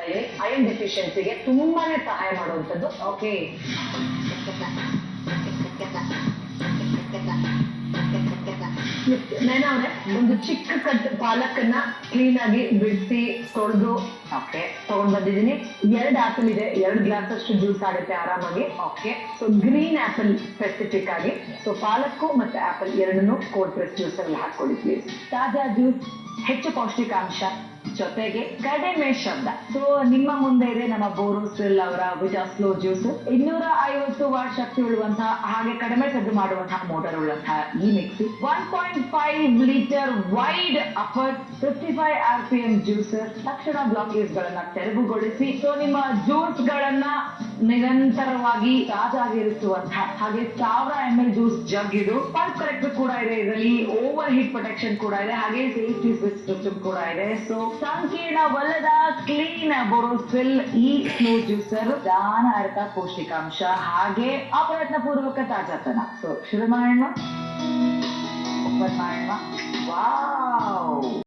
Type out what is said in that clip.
ಅಲ್ಲಿ ಐರನ್ ಡೆಫಿಷಿಯನ್ಸಿಗೆ ತುಂಬಾನೇ ಸಹಾಯ ಮಾಡುವಂಥದ್ದು. ಓಕೆ, ನೇನವ್ರೆ ಒಂದು ಚಿಕ್ಕ ಕಟ್ ಪಾಲಕನ್ನ ಕ್ಲೀನ್ ಆಗಿ ಬಿಡಿಸಿ ತೊಳೆದು ಓಕೆ ತಗೊಂಡ್ ಬಂದಿದ್ದೀನಿ. 2 ಆಪಲ್ ಇದೆ, 2 ಗ್ಲಾಸ್ ಅಷ್ಟು ಜ್ಯೂಸ್ ಆಗುತ್ತೆ ಆರಾಮಾಗಿ. Okay, so green apple specific ಆಗಿ. ಸೊ ಪಾಲಕ್ಕು ಮತ್ತೆ ಆಪಲ್ ಎರಡನ್ನೂ ಕೋಲ್ಡ್ ಪ್ರೆಸ್ ಜ್ಯೂಸ್ ಅಲ್ಲಿ ಹಾಕೊಳ್ಳಿ ಪ್ಲೀಸ್. ತಾಜಾ ಜ್ಯೂಸ್, ಹೆಚ್ಚು ಪೌಷ್ಟಿಕಾಂಶ, ಜೊತೆಗೆ ಕಡಿಮೆ ಶಬ್ದ. ಸೊ ನಿಮ್ಮ ಮುಂದೆ ಇದೆ ನಮ್ಮ ಬೋರೋಸಿಲ್ ಅವರ ವಿಟಾ ಸ್ಲೋ ಜ್ಯೂಸ್. 250 ವಾಟ್ ಶಕ್ತಿ ಉಳ್ಳುವಂತಹ ಹಾಗೆ ಕಡಿಮೆ ಸದ್ದು ಮಾಡುವಂತಹ ಮೋಟರ್ ಉಳ್ಳಂತಹ ಈ mixie. 1.5 litre wide upper 55 RPM juicer. ತಕ್ಷಣ ಬ್ಲಾಕೇಜ್ ಗಳನ್ನ ತೆರವುಗೊಳಿಸಿ ಸೊ ನಿಮ್ಮ ಜ್ಯೂಸ್ ಗಳನ್ನ ನಿರಂತರವಾಗಿ ತಾಜಾಗಿರಿಸುವಂತಹ ಹಾಗೆ 1000 ml ಜ್ಯೂಸ್ ಜಗ್ ಇದು. ಪಲ್ಪ್ ಕರೆಕ್ಟರ್ ಕೂಡ ಇದೆ ಇದರಲ್ಲಿ, ಓವರ್ ಹೀಟ್ ಪ್ರೊಟೆಕ್ಷನ್ ಕೂಡ ಇದೆ, ಹಾಗೆ ಸೇಫ್ಟಿ ಸ್ವಿಚ್ ಸಿಸ್ಟಮ್ ಕೂಡ ಇದೆ. ಸೊ ಸಂಕೀರ್ಣವಲ್ಲದ ಕ್ಲೀನ್ ಬೋರೋಸಿಲ್ ಈ ಸ್ಲೋ ಜ್ಯೂಸರ್ ದಾನ ಅರ್ಥ ಪೌಷ್ಟಿಕಾಂಶ ಹಾಗೆ ಅಪ್ರಯತ್ನ ಪೂರ್ವಕ ತಾಜಾತನ. ಸೊ ಶುರು ಮಾಡೋಣ. ವಾವ್.